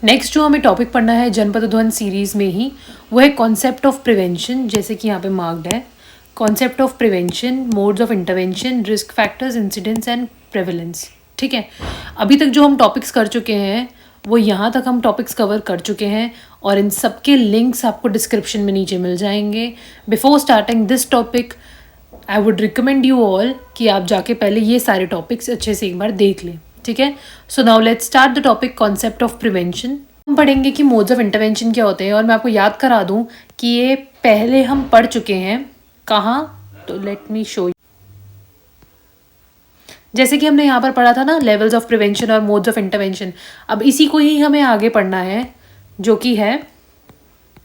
Next जो हमें topic पढ़ना है जनपद ध्वन सीरीज़ में ही, वो है कॉन्सेप्ट ऑफ प्रिवेंशन, जैसे कि यहाँ पे मार्क्ड है concept of prevention, modes of intervention, risk factors, incidents and prevalence. ठीक है, अभी तक जो हम टॉपिक्स कर चुके हैं वो यहाँ तक हम टॉपिक्स कवर कर चुके हैं और इन सब के लिंक्स आपको डिस्क्रिप्शन में नीचे मिल जाएंगे। Before starting this topic I would recommend you all कि आप जाके पहले ये सारे टॉपिक्स अच्छे से एक बार देख लें। ठीक है, so now let's start the topic concept of prevention. हम पढ़ेंगे कि मोड्स ऑफ इंटरवेंशन क्या होते हैं और मैं आपको याद करा दूं कि ये पहले हम पढ़ चुके हैं कहाँ, तो लेट मी शो यू। जैसे कि हमने यहाँ पर पढ़ा था ना लेवल्स ऑफ प्रिवेंशन और मोड्स ऑफ इंटरवेंशन, अब इसी को ही हमें आगे पढ़ना है जो कि है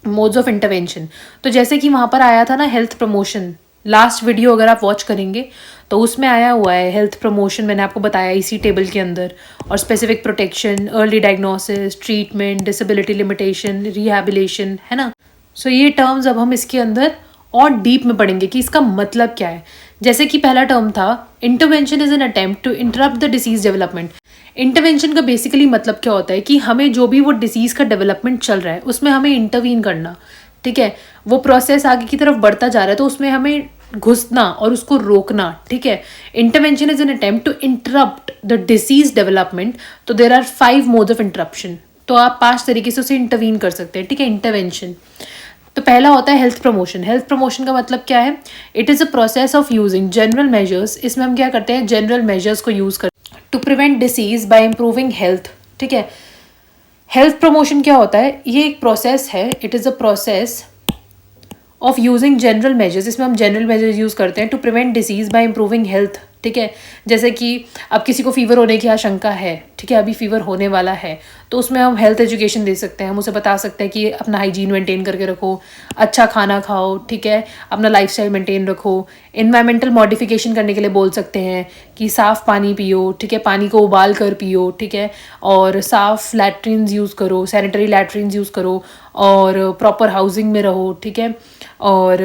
मोड्स ऑफ इंटरवेंशन। तो जैसे कि वहाँ पर आया था ना हेल्थ प्रमोशन, लास्ट वीडियो अगर आप वॉच करेंगे तो उसमें आया हुआ है हेल्थ प्रमोशन, मैंने आपको बताया इसी टेबल के अंदर, और specific protection, early diagnosis, treatment, disability limitation, rehabilitation, है ना। सो ये टर्म्स अब हम इसके अंदर और डीप में पढ़ेंगे कि इसका मतलब क्या है। जैसे कि पहला टर्म था intervention is an attempt to interrupt the disease development. Intervention का बेसिकली मतलब क्या होता है कि हमें जो भी वो डिसीज़ का डेवलपमेंट चल रहा है उसमें हमें इंटरवीन करना। ठीक है, वो प्रोसेस आगे की तरफ बढ़ता जा रहा है तो उसमें हमें घुसना और उसको रोकना। ठीक है, intervention is an attempt to interrupt the disease development. तो there are 5 modes of interruption, तो आप 5 तरीके से उसे इंटरवीन कर सकते हैं। ठीक है, इंटरवेंशन। तो पहला होता है हेल्थ प्रमोशन। हेल्थ प्रमोशन का मतलब क्या है? It is a process of using general measures. इसमें हम क्या करते हैं, जनरल मेजर्स को यूज़ करते हैं to prevent disease by improving health. ठीक है, हेल्थ प्रमोशन क्या होता है? ये एक प्रोसेस है, it is a process of using general measures. इसमें हम जनरल मेजर्स यूज़ करते हैं to prevent disease by improving health. ठीक है, जैसे कि अब किसी को फीवर होने की आशंका है, ठीक है, अभी फीवर होने वाला है, तो उसमें हम हेल्थ एजुकेशन दे सकते हैं। हम उसे बता सकते हैं कि अपना हाइजीन मेंटेन करके रखो, अच्छा खाना खाओ, ठीक है, अपना लाइफस्टाइल मेंटेन रखो। इन्वायरमेंटल मॉडिफिकेशन करने के लिए बोल सकते हैं कि साफ़ पानी पियो, ठीक है, पानी को उबाल कर पियो, ठीक है, और साफ़ लैट्रिन्स यूज़ करो, सैनिटरी लैट्रिन्स यूज़ करो, और प्रॉपर हाउसिंग में रहो। ठीक है, और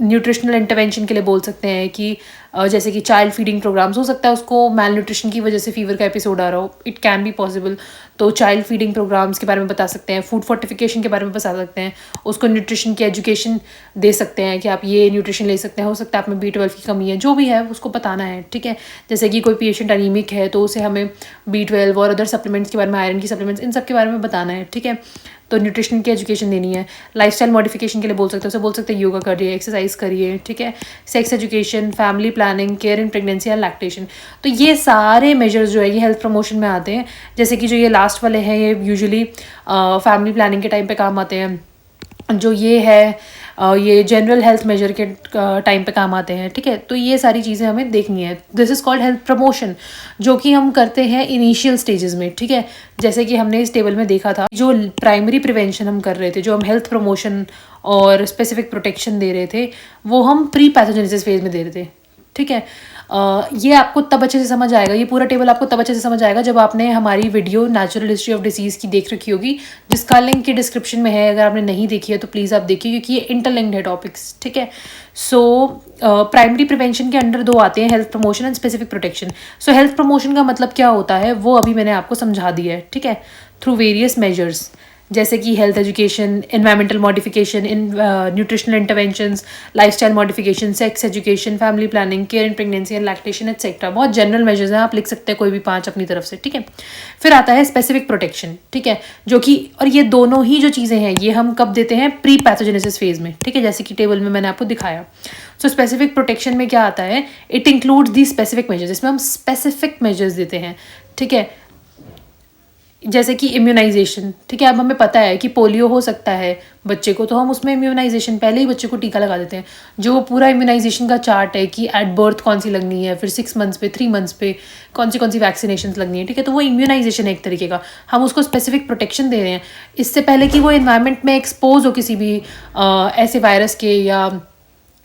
न्यूट्रिशनल इंटरवेंशन के लिए बोल सकते हैं कि जैसे कि चाइल्ड फीडिंग प्रोग्राम्स, हो सकता है उसको मैल न्यूट्रिशन की वजह से फीवर का एपिसोड आ रहा हो, इट कैन बी पॉसिबल, तो चाइल्ड फीडिंग प्रोग्राम्स के बारे में बता सकते हैं। फूड फोर्टिफिकेशन के बारे में बता सकते हैं, उसको न्यूट्रिशन की एजुकेशन दे सकते हैं कि आप ये न्यूट्रिशन ले सकते हैं, हो सकता है आप में B12 की कमी है, जो भी है उसको बताना है। ठीक है, जैसे कि कोई पेशेंट अनीमिक है तो उसे हमें B12 और अदर सप्लीमेंट्स के बारे में, आयरन की सप्लीमेंट्स, इन सब के बारे में बताना है। ठीक है, तो न्यूट्रिशन की एजुकेशन देनी है। लाइफस्टाइल मॉडिफिकेशन के लिए बोल सकते हैं, उसे बोल सकते हैं योगा करिए, एक्सरसाइज करिए। ठीक है, sex education, family planning, care in pregnancy and lactation. तो ये सारे मेजर्स जो है ये हेल्थ प्रमोशन में आते हैं। जैसे कि जो ये लास्ट वाले हैं ये यूजुअली फैमिली प्लानिंग के टाइम पे काम आते हैं, जो ये है ये जनरल हेल्थ मेजर के टाइम पे काम आते हैं। ठीक है, तो ये सारी चीज़ें हमें देखनी है। This is called health promotion, जो कि हम करते हैं इनिशियल स्टेजेस में। ठीक है, जैसे कि हमने इस टेबल में देखा था, जो प्राइमरी प्रिवेंशन हम कर रहे थे, जो हम हेल्थ प्रमोशन और स्पेसिफिक प्रोटेक्शन दे रहे थे, वो हम प्री पैथोजेनेसिस फेज में दे रहे थे। ठीक है, ये आपको तब अच्छे से समझ आएगा, ये पूरा टेबल आपको तब अच्छे से समझ आएगा जब आपने हमारी video natural history of disease की देख रखी होगी, जिसका लिंक की डिस्क्रिप्शन में है। अगर आपने नहीं देखी है तो प्लीज़ आप देखिए, क्योंकि ये इंटरलिंक्ड है टॉपिक्स। ठीक है, सो प्राइमरी प्रिवेंशन के अंडर 2 आते हैं, health promotion and specific protection. So health promotion का मतलब क्या होता है वो अभी मैंने आपको समझा दिया है। ठीक है, थ्रू वेरियस मेजर्स, जैसे कि health education, environmental modification, nutritional interventions, lifestyle modification, sex education, family planning, care in pregnancy and lactation etcetera. बहुत जनरल मेजर्स हैं, आप लिख सकते हैं कोई भी 5 अपनी तरफ से। ठीक है, फिर आता है स्पेसिफिक प्रोटेक्शन। ठीक है, जो कि, और ये दोनों ही जो चीज़ें हैं ये हम कब देते हैं? प्री पैथोजेनेसिस फेज में। ठीक है, जैसे कि टेबल में मैंने आपको दिखाया। सो स्पेसिफिक प्रोटेक्शन में क्या आता है? It includes the specific measures, इसमें हम स्पेसिफिक मेजर्स देते हैं। ठीक है, जैसे कि इम्यूनाइजेशन। ठीक है, अब हमें पता है कि पोलियो हो सकता है बच्चे को, तो हम उसमें इम्यूनाइजेशन पहले ही बच्चे को टीका लगा देते हैं। जो पूरा इम्यूनाइजेशन का चार्ट है कि एट बर्थ कौन सी लगनी है, फिर 6 मंथ्स पे, 3 मंथ्स पे कौन सी वैक्सीनेशन लगनी है। ठीक है, तो वो इम्यूनाइजेशन है एक तरीके का, हम उसको स्पेसिफिक प्रोटेक्शन दे रहे हैं इससे पहले कि वो इन्वायरमेंट में एक्सपोज हो किसी भी ऐसे वायरस के या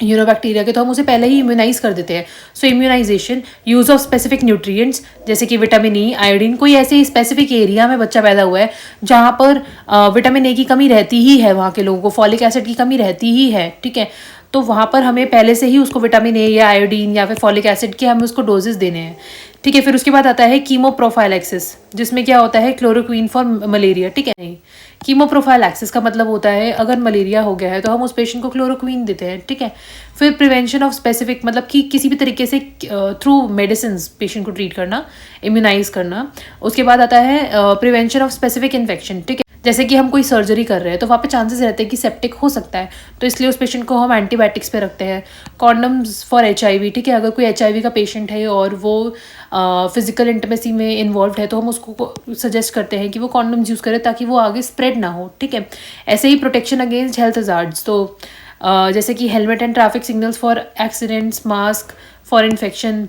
बैक्टीरिया के, तो हम उसे पहले ही इम्यूनाइज कर देते हैं। So immunization, use of specific nutrients जैसे कि विटामिन ई, आयोडीन। कोई ऐसे स्पेसिफिक एरिया में बच्चा पैदा हुआ है जहाँ पर विटामिन ए की कमी रहती ही है, वहाँ के लोगों को फॉलिक एसिड की कमी रहती ही है। ठीक है, तो वहाँ पर हमें पहले से ही उसको विटामिन ए या आयोडीन या फिर फॉलिक एसिड के हमें उसको डोजेस देने हैं, ठीक है। फिर उसके बाद आता है कीमो प्रोफाइलैक्सिस, जिसमें क्या होता है क्लोरोक्वीन फॉर मलेरिया, ठीक है। नहीं, कीमो प्रोफाइलैक्सिस का मतलब होता है अगर मलेरिया हो गया है तो हम उस पेशेंट को क्लोरोक्वीन देते हैं, ठीक है। फिर प्रिवेंशन ऑफ स्पेसिफिक, मतलब कि किसी भी तरीके से थ्रू मेडिसिन पेशेंट को ट्रीट करना, इम्यूनाइज करना। उसके बाद आता है प्रिवेंशन ऑफ स्पेसिफिक इन्फेक्शन, ठीक है। जैसे कि हम कोई सर्जरी कर रहे हैं तो वहाँ पे चांसेस रहते हैं कि सेप्टिक हो सकता है, तो इसलिए उस पेशेंट को हम एंटीबायोटिक्स पे रखते हैं। कॉन्डम्स फॉर HIV, ठीक है। अगर कोई HIV का पेशेंट है और वो फिजिकल इंटीमेसी में इन्वॉल्व है तो हम उसको सजेस्ट करते हैं कि वो कॉन्डम्स यूज़ करे ताकि वो आगे स्प्रेड ना हो, ठीक है। ऐसे ही प्रोटेक्शन अगेंस्ट हेल्थ हजार्ड्स, तो जैसे कि helmet and traffic signals for accidents, mask for infection.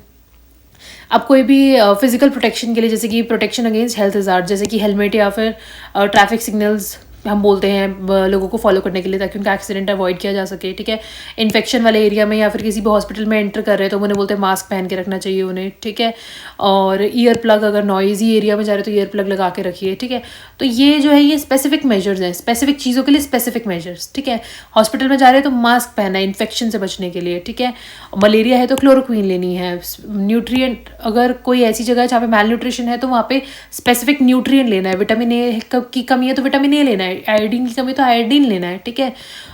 अब कोई भी फिजिकल प्रोटेक्शन के लिए, जैसे कि प्रोटेक्शन अगेंस्ट हेल्थ हजार्ड, जैसे कि हेलमेट या फिर ट्रैफिक सिग्नल्स हम बोलते हैं लोगों को फॉलो करने के लिए ताकि उनका एक्सीडेंट अवॉइड किया जा सके, ठीक है। इन्फेक्शन वाले एरिया में या फिर किसी भी हॉस्पिटल में एंटर कर रहे हैं तो उन्हें बोलते हैं मास्क पहन के रखना चाहिए उन्हें, ठीक है। और ईयर प्लग, अगर नॉइजी एरिया में जा रहे हो तो ईयर प्लग लगा के रखिए, ठीक है। तो ये जो है ये स्पेसिफिक मेजर्स हैं, स्पेसिफिक चीज़ों के लिए स्पेसिफिक मेजर्स, ठीक है। हॉस्पिटल में जा रहे हैं तो मास्क पहनना है इन्फेक्शन से बचने के लिए, ठीक है। मलेरिया है तो क्लोरोक्वीन लेनी है। न्यूट्रिएंट, अगर कोई ऐसी जगह है जहाँ पे मैल न्यूट्रिशन है तो वहाँ पे स्पेसिफिक न्यूट्रिएंट लेना है। विटामिन ए की कमी है तो विटामिन ए लेना है, आयोडीन की कमी तो आयोडीन लेना है, ठीक है।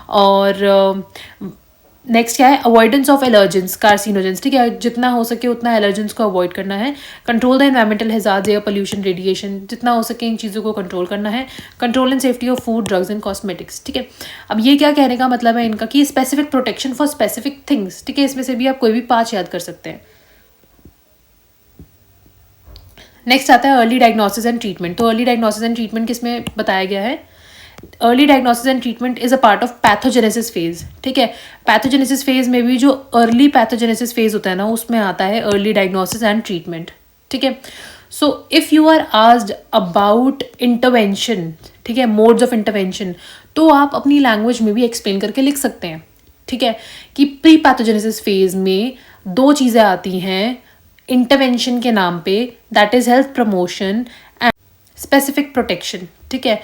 और नेक्स्ट क्या है, अवॉइडेंस ऑफ एलर्जेंस, कार्सिनोजेंस, ठीक है। जितना हो सके उतना एलर्जेंस को अवॉइड करना है। Control the environmental hazards, air pollution, radiation, जितना हो सके इन चीज़ों को कंट्रोल करना है। Control and safety of food, drugs and cosmetics, ठीक है। अब ये क्या कहने का मतलब है इनका कि specific protection for specific things, ठीक है। इसमें से भी आप कोई भी 5 याद कर सकते हैं। नेक्स्ट आता है अर्ली डायग्नोसिस एंड ट्रीटमेंट। तो अर्ली डायग्नोसिस एंड ट्रीटमेंट किसमें बताया गया है, early diagnosis and treatment is a part of pathogenesis phase, ठीक है। पैथोजेनेसिस फेज में भी जो अर्ली पैथोजेनेसिस फेज होता है ना, उसमें आता है अर्ली डायग्नोसिस एंड ट्रीटमेंट, ठीक है। So if you are asked about intervention, ठीक है, मोड्स ऑफ इंटरवेंशन, तो आप अपनी लैंग्वेज में भी एक्सप्लेन करके लिख सकते हैं, ठीक है, कि प्री पैथोजेनेसिस फेज में 2 चीज़ें आती हैं इंटरवेंशन के नाम पे, that is health promotion and specific protection, ठीक है।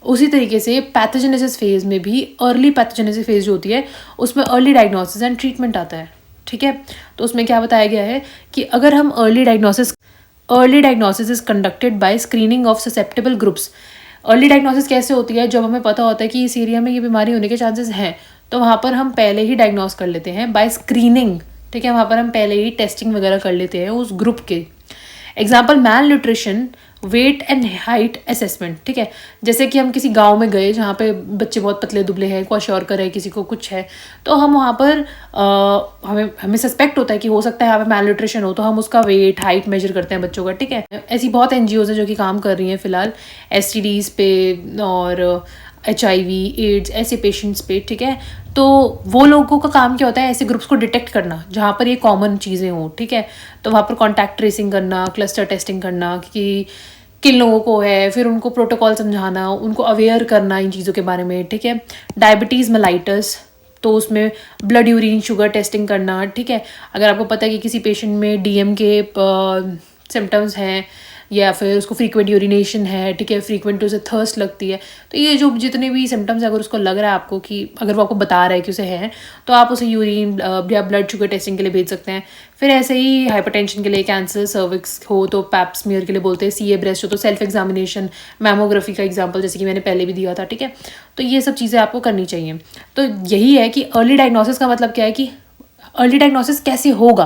उसी तरीके से पैथोजेनेसिस फेज में भी अर्ली पैथोजेनेसिस फेज जो होती है उसमें अर्ली डायग्नोसिस एंड ट्रीटमेंट आता है, ठीक है। तो उसमें क्या बताया गया है कि अगर हम early diagnosis is conducted by screening of susceptible groups. Early diagnosis कैसे होती है, जब हमें पता होता है कि इस एरिया में ये बीमारी होने के चांसेस हैं तो वहाँ पर हम पहले ही डायग्नोस कर लेते हैं बाय स्क्रीनिंग, ठीक है। वहाँ पर हम पहले ही टेस्टिंग वगैरह कर लेते हैं उस ग्रुप के। Example, malnutrition, weight and height assessment, ठीक है। जैसे कि हम किसी गांव में गए जहाँ पे बच्चे बहुत पतले दुबले हैं, क्वाशोरकर है, किसी को कुछ है, तो हम वहाँ पर हमें सस्पेक्ट होता है कि हो सकता है यहाँ पे मैल न्यूट्रिशन हो, तो हम उसका वेट हाइट मेजर करते हैं बच्चों का, ठीक है। ऐसी बहुत NGOs हैं जो कि काम कर रही हैं फिलहाल STDs पे और HIV, एड्स, ऐसे पेशेंट्स पे, ठीक है। तो वो लोगों का काम क्या होता है, ऐसे ग्रुप्स को डिटेक्ट करना जहाँ पर ये कॉमन चीज़ें हों, ठीक है। तो वहाँ पर कॉन्टैक्ट ट्रेसिंग करना, क्लस्टर टेस्टिंग करना कि किन लोगों को है, फिर उनको प्रोटोकॉल समझाना, उनको अवेयर करना इन चीज़ों के बारे में, ठीक है। डायबिटीज़ मेलाइटस, तो उसमें ब्लड यूरिन शुगर टेस्टिंग करना, ठीक है। अगर आपको पता है कि किसी पेशेंट में DM के सिम्टम्स हैं या फिर उसको फ्रीक्वेंट यूरिनेशन है, ठीक है, फ्रीक्वेंट उसे थर्स्ट लगती है, तो ये जो जितने भी सिम्टम्स है अगर उसको लग रहा है आपको कि अगर वो आपको बता रहा है कि उसे है, तो आप उसे यूरिन या ब्लड शुगर टेस्टिंग के लिए भेज सकते हैं। फिर ऐसे ही हाइपरटेंशन के लिए, कैंसर सर्विक्स हो तो पैप स्मीयर के लिए बोलते हैं, CA ब्रेस्ट हो तो सेल्फ एग्जामिनेशन, मैमोग्राफी का एग्जाम्पल जैसे कि मैंने पहले भी दिया था, ठीक है। तो ये सब चीज़ें आपको करनी चाहिए। तो यही है कि अर्ली डायग्नोसिस का मतलब क्या है कि अर्ली डायग्नोसिस कैसे होगा,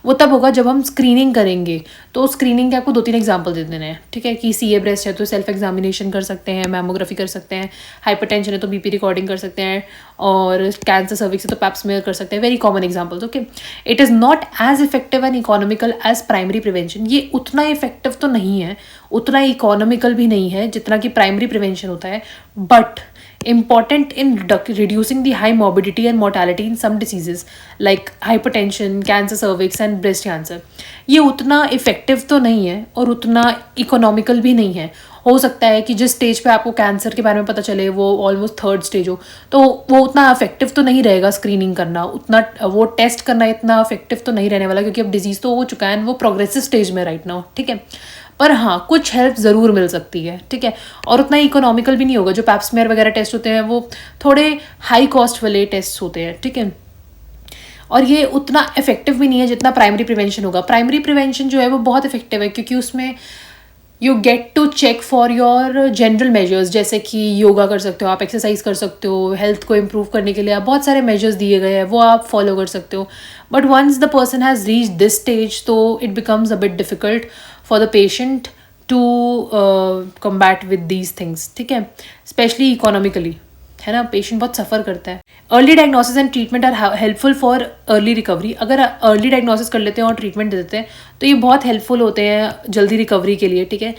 वो तब होगा जब हम स्क्रीनिंग करेंगे। तो स्क्रीनिंग के आपको 2-3 एग्जांपल दे देने हैं, ठीक है, कि CA ब्रेस्ट है तो सेल्फ एग्जामिनेशन कर सकते हैं, मैमोग्राफी कर सकते हैं, हाइपरटेंशन है तो BP रिकॉर्डिंग कर सकते हैं, और कैंसर सर्विक्स है तो पैप स्मीयर कर सकते हैं। Very common examples, okay. It is not as effective and economical as primary prevention. ये उतना इफेक्टिव तो नहीं है, उतना इकोनॉमिकल भी नहीं है जितना कि प्राइमरी प्रिवेंशन होता है, but important in reducing the high morbidity and mortality in some diseases like hypertension, cancer cervix and breast cancer. ये उतना इफेक्टिव तो नहीं है और उतना इकोनॉमिकल भी नहीं है। हो सकता है कि जिस स्टेज पे आपको कैंसर के बारे में पता चले वो ऑलमोस्ट 3rd स्टेज हो, तो वो उतना इफेक्टिव तो नहीं रहेगा स्क्रीनिंग करना, उतना वो टेस्ट करना इतना इफेक्टिव तो नहीं रहने वाला, क्योंकि अब डिजीज़ तो हो चुका है, वो प्रोग्रेसिव स्टेज में राइट नाउ, ठीक है। पर हाँ, कुछ हेल्प ज़रूर मिल सकती है, ठीक है, और उतना इकोनॉमिकल भी नहीं होगा। जो पैप स्मीयर वगैरह टेस्ट होते हैं वो थोड़े हाई कॉस्ट वाले टेस्ट होते हैं, ठीक है। और ये उतना इफेक्टिव भी नहीं है जितना प्राइमरी प्रिवेंशन होगा। प्राइमरी प्रिवेंशन जो है वो बहुत इफेक्टिव है, क्योंकि उसमें you get to check for your general measures, जैसे कि योगा कर सकते हो आप, एक्सरसाइज कर सकते हो, हेल्थ को इम्प्रूव करने के लिए आप बहुत सारे मेजर्स दिए गए हैं वो आप फॉलो कर सकते हो। But once the person has reach this stage तो it becomes a bit difficult for the patient to combat with these things, ठीक है, स्पेशली इकोनॉमिकली, है ना, पेशेंट बहुत सफ़र करता है। Early diagnosis and treatment are helpful for early recovery. अगर early diagnosis कर लेते हैं और ट्रीटमेंट दे देते हैं तो ये बहुत हेल्पफुल होते हैं जल्दी रिकवरी के लिए, ठीक है।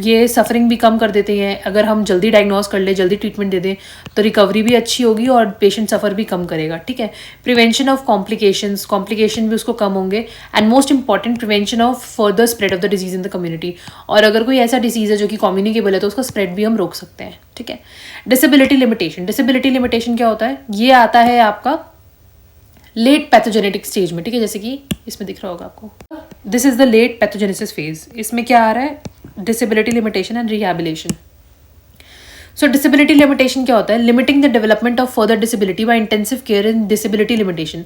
ये सफरिंग भी कम कर देते हैं। अगर हम जल्दी डायग्नोस कर ले, जल्दी ट्रीटमेंट दे दें तो रिकवरी भी अच्छी होगी और पेशेंट सफ़र भी कम करेगा, ठीक है। प्रिवेंशन ऑफ कॉम्प्लिकेशन भी उसको कम होंगे, and most important prevention of further spread of the disease in the community. और अगर कोई ऐसा डिजीज़ है जो कि कम्युनिकेबल है तो उसका स्प्रेड भी हम रोक सकते हैं, ठीक है। डिसेबिलिटी लिमिटेशन क्या होता है? ये आता है आपका लेट पैथोजेनेटिक स्टेज में, ठीक है, जैसे कि इसमें दिख रहा होगा आपको, this is the late pathogenesis phase. इसमें क्या आ रहा है? Disability limitation and rehabilitation. So disability limitation क्या होता है? Limiting the development of further disability by intensive care in disability limitation.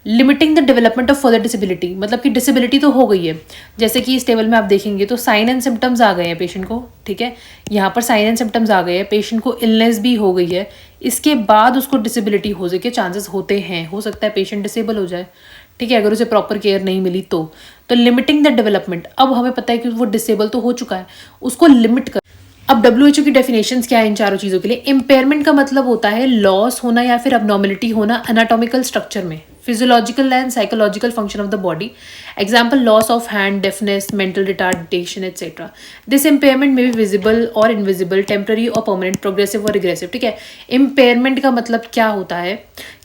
Limiting the development of further disability मतलब कि डिसेबिलिटी तो हो गई है, जैसे कि इस टेबल में आप देखेंगे तो साइन एंड सिम्टम्स आ गए हैं पेशेंट को, ठीक है, यहाँ पर साइन एंड सिम्टम्स आ गए हैं, पेशेंट को इलनेस भी हो गई है, इसके बाद उसको डिसेबिलिटी हो के चांसेस होते हैं, हो सकता है पेशेंट डिसेबल हो जाए, ठीक है, अगर उसे प्रॉपर केयर नहीं मिली तो लिमिटिंग द डेवलपमेंट। अब हमें पता है कि वो डिसेबल तो हो चुका है, उसको लिमिट कर। अब WHO की डेफिनेशंस क्या है इन चारों चीज़ों के लिए? इम्पेयरमेंट का मतलब होता है लॉस होना या फिर अबनॉर्मलिटी होना एनाटॉमिकल स्ट्रक्चर में, physiological and psychological function of the body. Example loss of hand, deafness, mental retardation etcetera. This impairment में भी विजिबल और इनविजिबल, टेम्पररी और परमानेंट, प्रोग्रेसिव और रिग्रेसिव, ठीक है। इम्पेयरमेंट का मतलब क्या होता है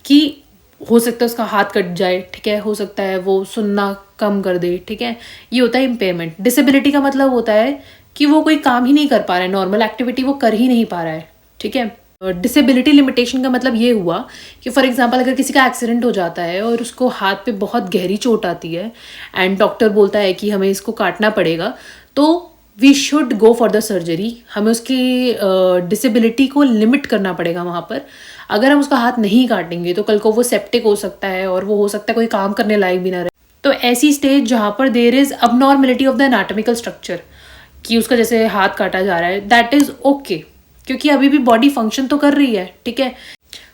कि हो सकता है उसका हाथ कट जाए, ठीक है, हो सकता है वो सुनना कम कर दे, ठीक है, ये होता है इम्पेयरमेंट। डिसेबिलिटी का मतलब होता है कि वो कोई काम ही नहीं कर पा रहा है, नॉर्मल एक्टिविटी वो कर ही नहीं पा रहा है, ठीक है। डिसेबिलिटी लिमिटेशन का मतलब ये हुआ कि फॉर एग्जांपल अगर किसी का एक्सीडेंट हो जाता है और उसको हाथ पे बहुत गहरी चोट आती है एंड डॉक्टर बोलता है कि हमें इसको काटना पड़ेगा, तो we should go for the surgery. हमें उसकी डिसेबिलिटी को लिमिट करना पड़ेगा वहाँ पर। अगर हम उसका हाथ नहीं काटेंगे तो कल को वो सेप्टिक हो सकता है और वो हो सकता है कोई काम करने लायक भी ना रहे। तो ऐसी स्टेज जहाँ पर there is abnormality of the anatomical structure, कि उसका जैसे हाथ काटा जा रहा है, दैट इज ओके, क्योंकि अभी भी बॉडी फंक्शन तो कर रही है, ठीक है।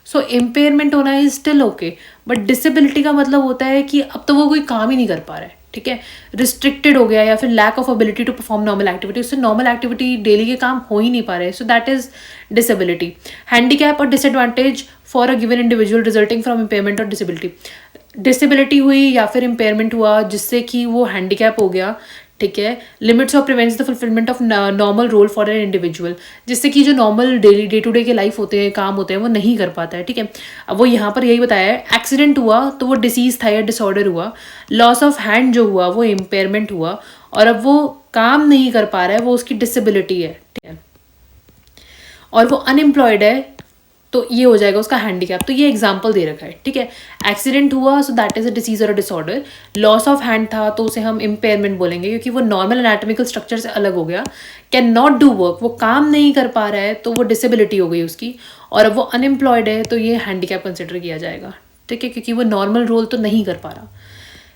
सो इम्पेयरमेंट होना is still okay, but disability का मतलब होता है कि अब तो वो कोई काम ही नहीं कर पा रहा है, ठीक है, रिस्ट्रिक्टेड हो गया या फिर lack of ability to perform normal activity, उससे नॉर्मल एक्टिविटी डेली के काम हो ही नहीं पा रहे, so that is disability. Handicap और disadvantage for a given individual resulting from impairment और डिसेबिलिटी। डिसेबिलिटी हुई या फिर इम्पेयरमेंट हुआ जिससे कि वो हैंडीकैप हो गया, ठीक है। लिमिट्स और prevents the fulfilment of normal role for an individual, जिससे कि जो normal daily day to day के लाइफ होते हैं, काम होते हैं, वो नहीं कर पाता है, ठीक है। अब वो यहाँ पर यही बताया है, एक्सीडेंट हुआ तो वो डिसीज था या डिसऑर्डर हुआ, लॉस ऑफ हैंड जो हुआ वो इम्पेयरमेंट हुआ, और अब वो काम नहीं कर पा रहा है, वो उसकी डिसेबिलिटी है, ठीक है, और वो अनएम्प्लॉयड है तो ये हो जाएगा उसका हैंडीकैप। तो ये एग्जाम्पल दे रखा है, ठीक है। एक्सीडेंट हुआ so that is a disease और a disorder. Loss of hand था तो उसे हम इम्पेयरमेंट बोलेंगे, क्योंकि वो नॉर्मल एनाटॉमिकल स्ट्रक्चर से अलग हो गया। कैन नॉट डू वर्क, वो काम नहीं कर पा रहा है तो वो डिसेबिलिटी हो गई उसकी, और अब वो अनएम्प्लॉयड है तो ये हैंडीकैप कंसिडर किया जाएगा, ठीक है, क्योंकि वो नॉर्मल रोल तो नहीं कर पा रहा।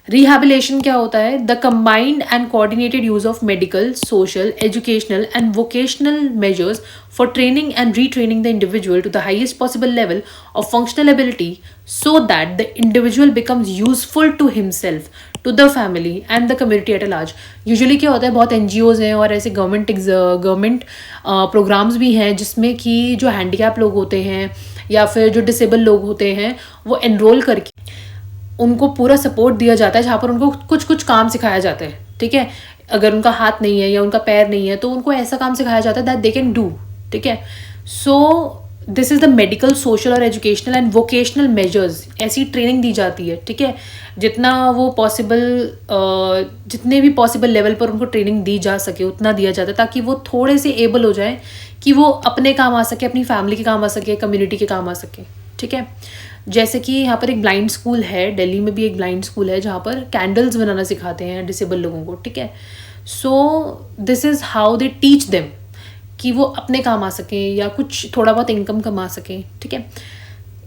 रिहैबिलिटेशन क्या होता है? The combined and coordinated use of medical, social, educational and vocational measures for training and retraining the individual to the highest possible level of functional ability so that the individual becomes useful to himself, to the family and the community at a large. Usually क्या होता है, बहुत NGOs हैं और ऐसे government programmes भी हैं जिसमें कि जो हैंडीकैप लोग होते हैं या फिर जो डिसेबल लोग होते हैं वो एनरोल करके उनको पूरा सपोर्ट दिया जाता है, जहाँ पर उनको कुछ कुछ काम सिखाया जाता है, ठीक है। अगर उनका हाथ नहीं है या उनका पैर नहीं है तो उनको ऐसा काम सिखाया जाता है दैट दे कैन डू, ठीक है। So this is the medical, social और एजुकेशनल एंड वोकेशनल मेजर्स, ऐसी ट्रेनिंग दी जाती है, ठीक है, जितना वो पॉसिबल, जितने भी पॉसिबल लेवल पर उनको ट्रेनिंग दी जा सके उतना दिया जाता है, ताकि वो थोड़े से एबल हो जाए कि वो अपने काम आ सके, अपनी फैमिली के काम आ सके, कम्युनिटी के काम आ सके, ठीक है। जैसे कि यहाँ पर एक ब्लाइंड स्कूल है, दिल्ली में भी एक ब्लाइंड स्कूल है जहाँ पर कैंडल्स बनाना सिखाते हैं डिसेबल लोगों को, ठीक है। So this is how they teach them कि वो अपने काम आ सकें या कुछ थोड़ा बहुत इनकम कमा सकें, ठीक है।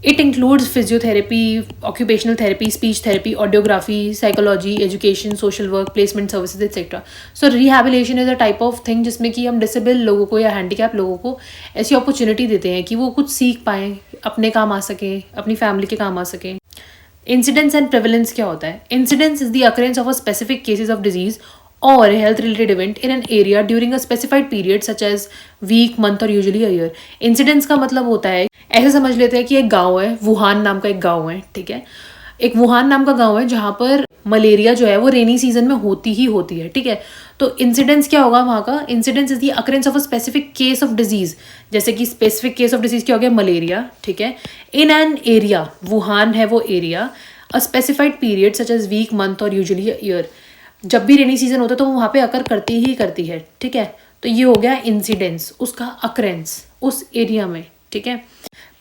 It includes physiotherapy, occupational therapy, speech therapy, audiography, psychology, education, social work, placement services, etc. So rehabilitation is a type of thing जिसमें कि हम डिसेबल लोगों को या हैंडीकैप लोगों को ऐसी अपॉर्चुनिटी देते हैं कि वो कुछ सीख पाएँ, अपने काम आ सकें, अपनी फैमिली के काम आ सकें. इंसिडेंस एंड प्रेवलेंस क्या होता है? Incidence is the occurrence of a specific cases of disease or a health related event in an area during a specified period such as week, month or usually a year. Incidence का मतलब होता है, ऐसे समझ लेते हैं कि एक गांव है, वुहान नाम का एक गांव है, ठीक है. एक वुहान नाम का गांव है जहाँ पर मलेरिया जो है वो रेनी सीजन में होती ही होती है, ठीक है. तो इंसिडेंस क्या होगा वहाँ का? Incidence is the occurrence of a specific case of disease. जैसे कि स्पेसिफिक केस ऑफ डिजीज क्या हो गया? मलेरिया, ठीक है. इन एन एरिया, वुहान है वो area, a specified period such as week, month और यूजुअली ईयर. जब भी रेनी सीजन होता है तो वो वहाँ पे अकर करती ही करती है, ठीक है. तो ये हो गया इंसिडेंस, उसका अकरेंस उस एरिया में, ठीक है.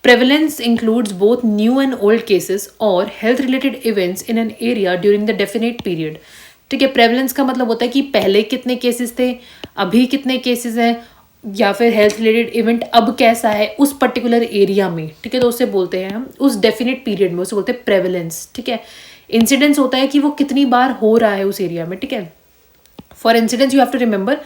Prevalence includes both new and old cases और health related events in an area during the definite period, ठीक है. प्रेवलेंस का मतलब होता है कि पहले कितने केसेस थे, अभी कितने केसेस हैं, या फिर हेल्थ रिलेटेड इवेंट अब कैसा है उस पर्टिकुलर एरिया में, ठीक है. तो उससे बोलते हैं हम उस डेफिनेट पीरियड में, उसे बोलते हैं प्रेवलेंस, ठीक है. इंसिडेंस होता है कि वो कितनी बार हो रहा है उस एरिया में, ठीक है. For incidence you have to remember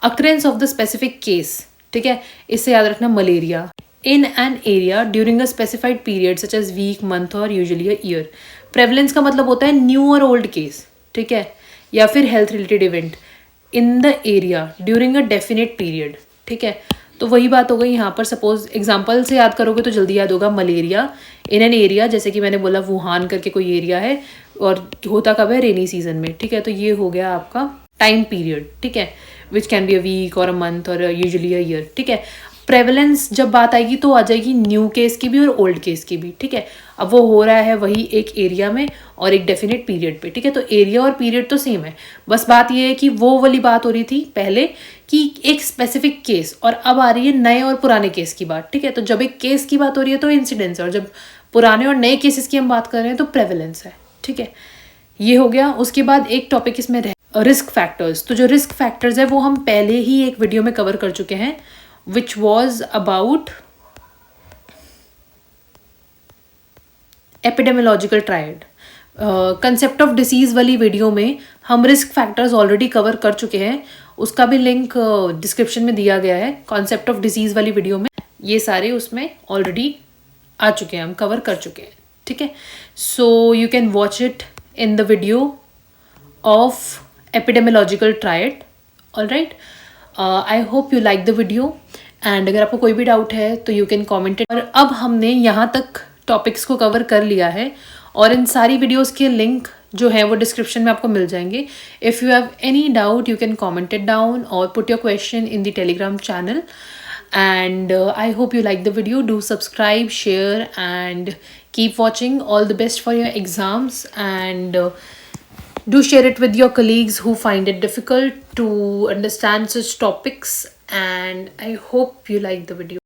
occurrence of the specific case, ठीक है. इससे याद रखना malaria in an area during a specified period such as week, month और यूजुअली अ ईयर. प्रेवलेंस का मतलब होता है न्यू और ओल्ड केस, ठीक है, या फिर health related event in the area during a definite period, ठीक है. तो वही बात हो गई यहाँ पर. सपोज एग्जाम्पल से याद करोगे तो जल्दी याद होगा. मलेरिया इन एन एरिया, जैसे कि मैंने बोला वुहान करके कोई एरिया है, और होता कब है? रेनी सीजन में, ठीक है. तो ये हो गया आपका टाइम पीरियड, ठीक है, which can be a week और अ मंथ और यूजुअली अ ईयर, ठीक है. प्रेवलेंस जब बात आएगी तो आ जाएगी न्यू केस की भी और ओल्ड केस की भी, ठीक है. अब वो हो रहा है वही एक एरिया में और एक डेफिनेट पीरियड पे, ठीक है. तो एरिया और पीरियड तो सेम है, बस बात ये है कि वो वाली बात हो रही थी पहले कि एक स्पेसिफिक केस, और अब आ रही है नए और पुराने केस की बात, ठीक है. तो जब एक केस की बात हो रही है तो इंसिडेंस है, और जब पुराने और नए केसेस की हम बात कर रहे हैं तो प्रेवलेंस है, ठीक है. ये हो गया. उसके बाद एक टॉपिक इसमें रिस्क फैक्टर्स. तो जो रिस्क फैक्टर्स है वो हम पहले ही एक वीडियो में कवर कर चुके हैं, which was about epidemiological triad. Concept of disease वाली वीडियो में हम रिस्क फैक्टर्स ऑलरेडी कवर कर चुके हैं, उसका भी लिंक डिस्क्रिप्शन में दिया गया है. कॉन्सेप्ट ऑफ डिसीज वाली वीडियो में ये सारे उसमें ऑलरेडी आ चुके हैं, हम कवर कर चुके हैं, ठीक है. So you can watch it in the video of epidemiological triad. All right, I hope you like the video, and अगर आपको कोई भी डाउट है तो यू कैन कॉमेंट इट. और अब हमने यहाँ तक टॉपिक्स को कवर कर लिया है, और इन सारी वीडियोस के लिंक जो है वो डिस्क्रिप्शन में आपको मिल जाएंगे. If you have any doubt you can comment it down और put your question in the Telegram channel. And I hope you like the video. Do subscribe, share, and keep watching. All the best for your exams, and do share it with your colleagues who find it difficult to understand such topics. And I hope you like the video.